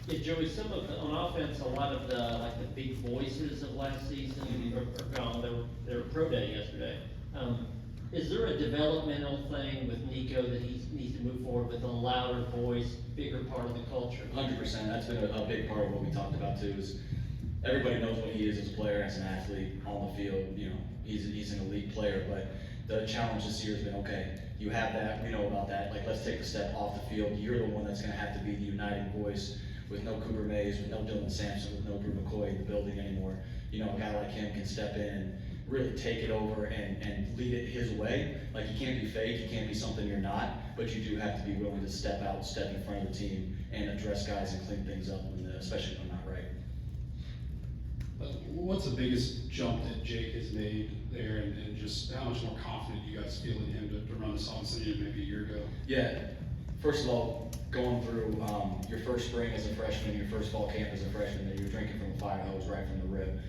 Yeah, Joey, some of the, on offense, a lot of the, like the big voices of last season are gone. They were pro day yesterday. Is there a developmental thing with Nico that he needs to move forward with a louder voice, bigger part of the culture? 100%. That's been a big part of what we talked about too. Is everybody knows what he is as a player, as an athlete on the field. You know, he's an elite player. But the challenge this year has been, okay, you have that, we know about that. Like, let's take a step off the field. You're the one that's going to have to be the uniting voice. With no Cooper Mays, with no Dylan Sampson, with no Drew McCoy in the building anymore. You know, a guy like him can step in and really take it over and lead it his way. Like, you can't be fake, you can't be something you're not, but you do have to be willing to step out, step in front of the team, and address guys and clean things up, especially when not right. What's the biggest jump that Jake has made there, and just how much more confident you guys feel in him to run this offense than you did maybe a year ago? Yeah, first of all, going through your first spring as a freshman, your first fall camp as a freshman, that you're drinking from a fire hose right from the rib.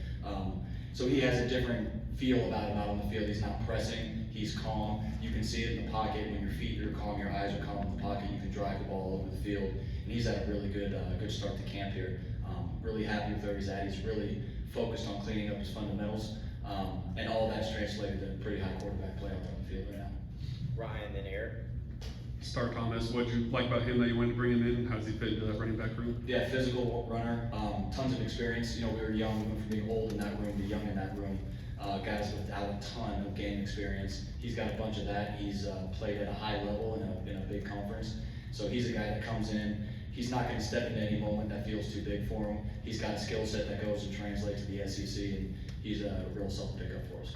So he has a different feel about him out on the field. He's not pressing, he's calm. You can see it in the pocket. When your feet are calm, your eyes are calm in the pocket, you can drive the ball over the field. And he's had a really good start to camp here. Really happy with where he's at. He's really focused on cleaning up his fundamentals. And all that's translated to pretty high quarterback play out there on the field right now. Ryan, then Eric. Start comments. What did you like about him that you wanted to bring him in? How does he fit into that running back room? Yeah, physical runner, tons of experience. You know, we were young, we went from being old in that room to young in that room. Guys without a ton of game experience. He's got a bunch of that. He's played at a high level in a big conference. So he's a guy that comes in. He's not going to step into any moment that feels too big for him. He's got a skill set that goes and translates to the SEC, and he's a real solid pickup for us.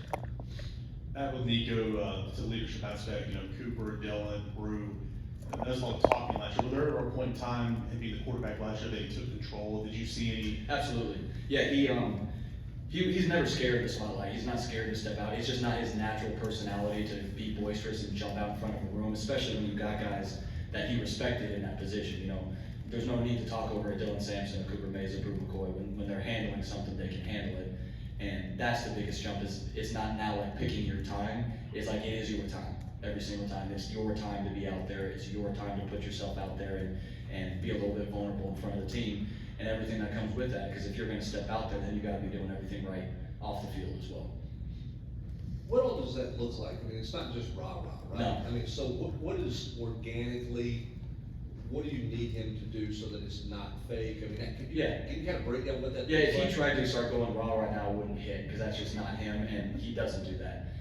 With Nico, to the leadership aspect, you know, Cooper, Dylan, Brew, there's a lot of talking last year. Was there a point in time, him being the quarterback last year, that he took control? Did you see any? Absolutely. Yeah, he's never scared of the spotlight. He's not scared to step out. It's just not his natural personality to be boisterous and jump out in front of a room, especially when you've got guys that he respected in that position. You know, there's no need to talk over a Dylan Sampson, a Cooper Mays, a Drew McCoy. When they're handling something, they can handle it. And that's the biggest jump. Is it's not now like picking your time. It's like it is your time every single time. It's your time to be out there. It's your time to put yourself out there and be a little bit vulnerable in front of the team and everything that comes with that. Because if you're going to step out there, then you got to be doing everything right off the field as well. What all does that look like? I mean, it's not just rah-rah, right? No. I mean, so what is organically, what do you need him to do so that it's not fake? I mean, can you kind of break down what that Yeah, looks if like? he tried to start going raw right now, it wouldn't hit, because that's just not him, and he doesn't do that.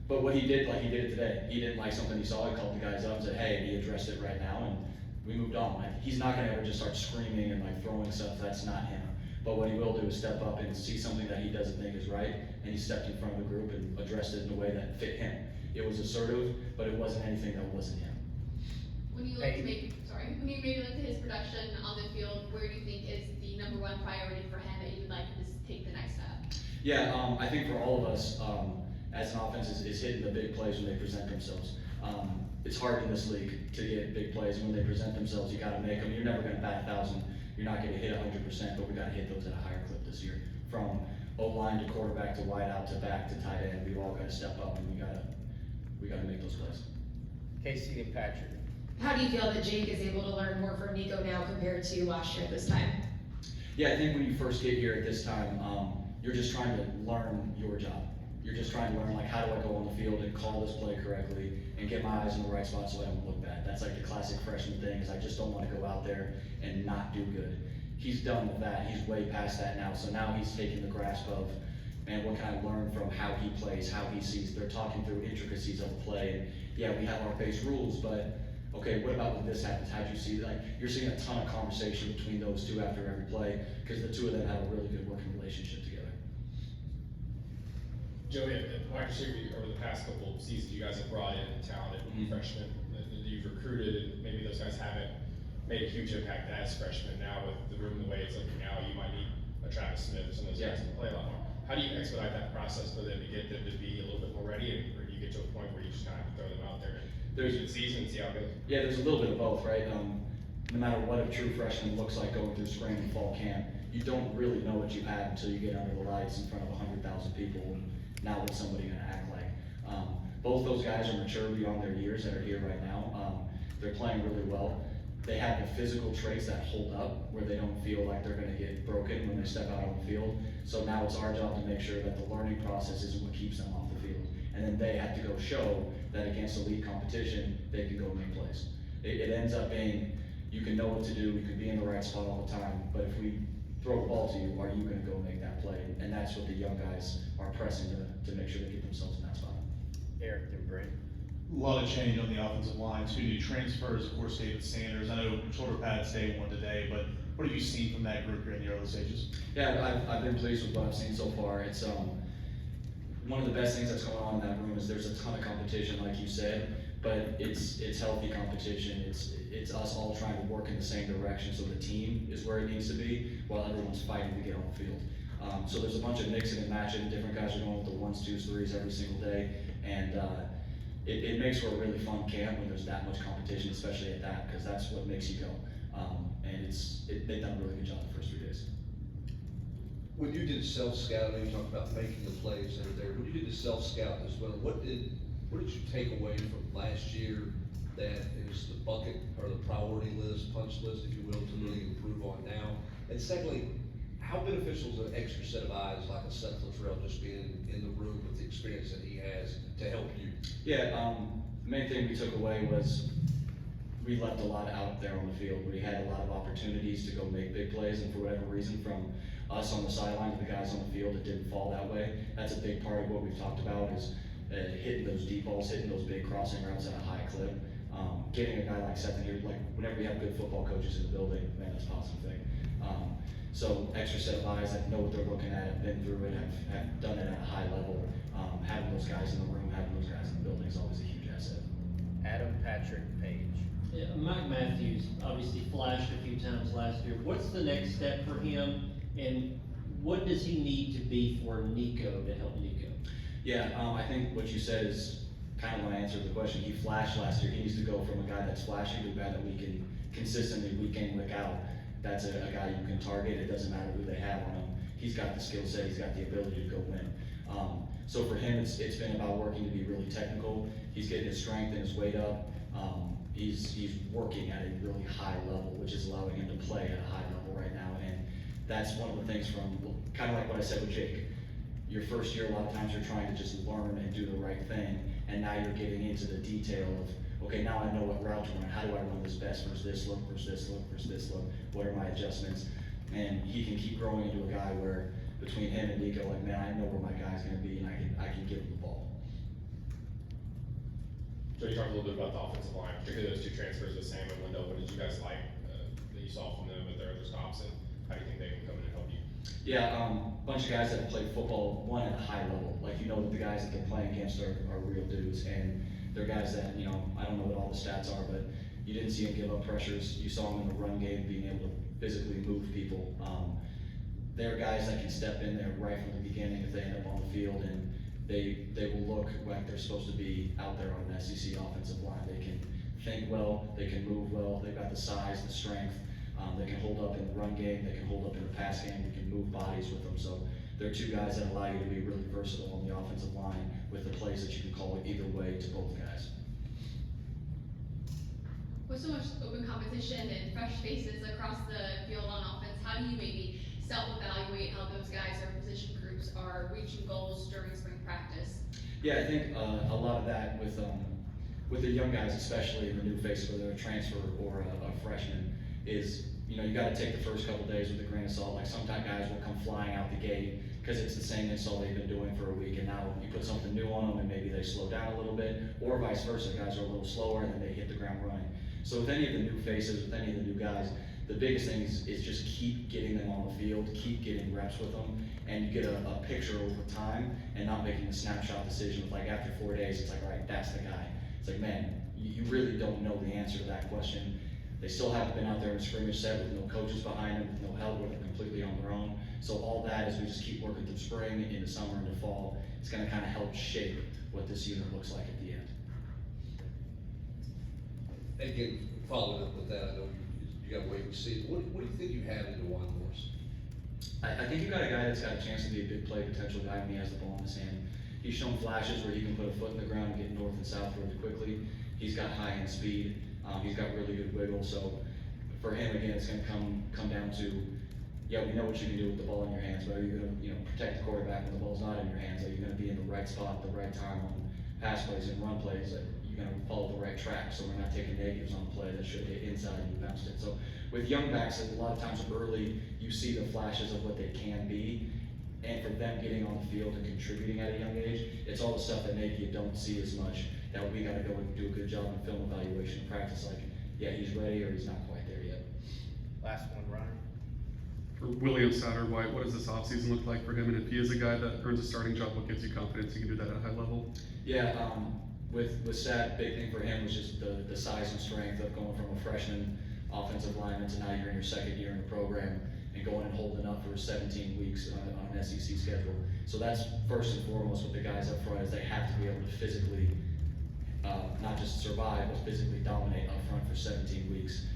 But what he did, like he did it today, he didn't like something he saw, he called the guys up and said, hey, and he addressed it right now, and we moved on. Like, he's not gonna ever just start screaming and like throwing stuff, that's not him. But what he will do is step up and see something that he doesn't think is right, and he stepped in front of the group and addressed it in a way that fit him. It was assertive, but it wasn't anything that wasn't him. When you look to when you maybe look to his production on the field, where do you think is the number one priority for him that you would like him to take the next step? Yeah, I think for all of us, as an offense, is hitting the big plays when they present themselves. It's hard in this league to get big plays, and when they present themselves, you got to make them. You're never going to bat 1,000. You're not going to hit 100%, but we got to hit those at a higher clip this year. From O-line to quarterback to wide out to back to tight end, we've all got to step up, and we got to make those plays. Casey and Patrick. How do you feel that Jake is able to learn more from Nico now compared to last year at this time? Yeah, I think when you first get here at this time, you're just trying to learn your job. You're just trying to learn, like, how do I go on the field and call this play correctly and get my eyes in the right spot so I don't look bad. That's like the classic freshman thing, is I just don't want to go out there and not do good. He's done with that. He's way past that now. So now he's taking the grasp of, man, what can I learn from how he plays, how he sees. They're talking through intricacies of the play. And yeah, we have our base rules, but okay, what about when this happens? How'd you see? Like, you're seeing a ton of conversation between those two after every play, because the two of them have a really good working relationship together. Joey, at wide receiver over the past couple of seasons, you guys have brought in talented freshmen that you've recruited, and maybe those guys haven't made a huge impact as freshmen. Now with the room the way it's looking now, you might need a Travis Smith or some of those guys to play a lot more. How do you expedite that process for them to get them to be a little bit more ready, or do you get to a point where you just kind of have to throw them out there and there's the season and see how it goes? Yeah, there's a little bit of both, right? No matter what a true freshman looks like going through spring and fall camp, you don't really know what you have until you get under the lights in front of 100,000 people. And now what's somebody going to act like? Both those guys are mature beyond their years that are here right now. They're playing really well. they have the physical traits that hold up, where they don't feel like they're gonna get broken when they step out on the field. So now it's our job to make sure that the learning process isn't what keeps them off the field. And then they have to go show that against elite competition, they can go make plays. It ends up being, you can know what to do, you can be in the right spot all the time, but if we throw a ball to you, are you gonna go make that play? And that's what the young guys are pressing to make sure they get themselves in that spot. Eric, then Brent. A lot of change on the offensive line, 2 new transfers, of course, David Sanders. I know shoulder pads day one today, but what have you seen from that group here in the early stages? Yeah, I've been pleased with what I've seen so far. It's, one of the best things that's going on in that room is there's a ton of competition, like you said, but it's healthy competition. It's us all trying to work in the same direction, so the team is where it needs to be, while everyone's fighting to get on the field. So there's a bunch of mixing and matching, different guys are going with the 1s, 2s, 3s every single day, and it makes for a really fun camp when there's that much competition, especially at that, because that's what makes you go. And they've done a really good job the first 3 days. When you did self-scouting, you talked about making the plays that are there, when you did the self-scout as well, what did you take away from last year that is the bucket or the priority list, punch list, if you will, to really improve on now? And secondly, how beneficial is an extra set of eyes like a Seth Luttrell just being in the room with the experience that he has to help you? Yeah, the main thing we took away was we left a lot out there on the field. We had a lot of opportunities to go make big plays, and for whatever reason, from us on the sideline to the guys on the field, it didn't fall that way. That's a big part of what we've talked about is hitting those deep balls, hitting those big crossing routes at a high clip. Getting a guy like Seth in here, like whenever we have good football coaches in the building, man, that's a positive thing. So extra set of eyes that know what they're looking at, have been through it, have done it at a high level. Having those guys in the room, having those guys in the building is always a huge asset. Adam, Patrick, Page. Yeah, Mike Matthews obviously flashed a few times last year. What's the next step for him, and what does he need to be for Nico to help Nico? Yeah, I think what you said is kind of my answer to the question. He flashed last year. He needs to go from a guy that's flashing to a guy that we can consistently, week in, week out. That's a guy you can target. It doesn't matter who they have on him. He's got the skill set. He's got the ability to go win. So for him, it's been about working to be really technical. He's getting his strength and his weight up. He's working at a really high level, which is allowing him to play at a high level right now. And that's one of the things from kind of like what I said with Jake. Your first year, a lot of times you're trying to just learn and do the right thing, and now you're getting into the detail of, okay, now I know what route to run. How do I run this best versus this look versus this look versus this look? What are my adjustments? And he can keep growing into a guy where between him and Nico, like, man, I know where my guy's gonna be, and I can give him the ball. So you talked a little bit about the offensive line, particularly those 2 transfers with Sam and Wendell. What did you guys like that you saw from them with their other stops, and how do you think they can come in and help you? Yeah, bunch of guys that have played football, one at a high level. Like, you know that the guys that they're playing against are real dudes, and they're guys that, you know, I don't know what all the stats are, but you didn't see them give up pressures. You saw them in the run game being able to physically move people. They're guys that can step in there right from the beginning if they end up on the field, and they will look like they're supposed to be out there on an SEC offensive line. They can think well, they can move well, they've got the size, the strength. They can hold up in the run game, they can hold up in the pass game, we can move bodies with them. So they're 2 guys that allow you to be really versatile on the offensive line with the plays that you can call either way to both guys. With so much open competition and fresh faces across the field on offense, how do you maybe self-evaluate how those guys or position groups are reaching goals during spring practice? Yeah, I think a lot of that with the young guys, especially in the new faces, whether they're a transfer or a freshman, is, you know, you got to take the first couple days with a grain of salt. Like, sometimes guys will come flying out the gate because it's the same install they've been doing for a week, and now you put something new on them and maybe they slow down a little bit, or vice versa. Guys are a little slower and then they hit the ground running. So with any of the new faces, with any of the new guys, the biggest thing is just keep getting them on the field, keep getting reps with them, and you get a picture over time and not making a snapshot decision. Like, after 4 days, it's like, all right, that's the guy. It's like, man, you really don't know the answer to that question. They still haven't been out there in a scrimmage set with no coaches behind them, with no help, where they're completely on their own. So all that, as we just keep working through spring, into summer, into fall, it's gonna kind of help shape what this unit looks like at the end. Again, following up with that, I know you gotta wait and see, what do you think you have in DeJuan Morris? I think you got a guy that's got a chance to be a big play potential guy when he has the ball in his hand. He's shown flashes where he can put a foot in the ground and get north and south really quickly. He's got high end speed. He's got really good wiggle. So for him, again, it's gonna come down to, yeah, we know what you can do with the ball in your hands, but are you gonna, protect the quarterback when the ball's not in your hands? Are you gonna be in the right spot at the right time on pass plays and run plays? Are you gonna follow the right track, so we're not taking negatives on a play that should hit inside and you bounced it? So with young backs, a lot of times early, you see the flashes of what they can be, and for them getting on the field and contributing at a young age, it's all the stuff that maybe you don't see as much, that we gotta go and do a good job in film evaluation and practice, like, yeah, he's ready or he's not quite there yet. Last one, Ryan. For William Satterwhite, what does this offseason look like for him? And if he is a guy that earns a starting job, what gives you confidence he can do that at a high level? Yeah, with Sat, big thing for him was just the size and strength of going from a freshman offensive lineman to now you're in your second year in the program and going and holding up for 17 weeks on an SEC schedule. So that's first and foremost with the guys up front, is they have to be able to physically, not just survive, but physically dominate up front for 17 weeks.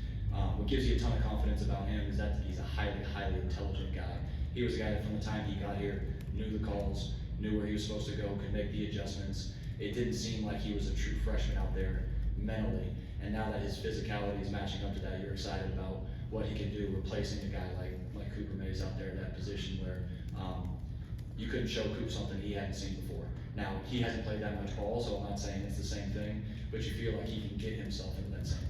What gives you a ton of confidence about him is that he's a highly, highly intelligent guy. He was a guy that from the time he got here, knew the calls, knew where he was supposed to go, could make the adjustments. It didn't seem like he was a true freshman out there mentally. And now that his physicality is matching up to that, you're excited about what he can do, replacing a guy like Cooper Mays out there in that position where you couldn't show Coop something he hadn't seen before. Now, he hasn't played that much ball, so I'm not saying it's the same thing, but you feel like he can get himself into that same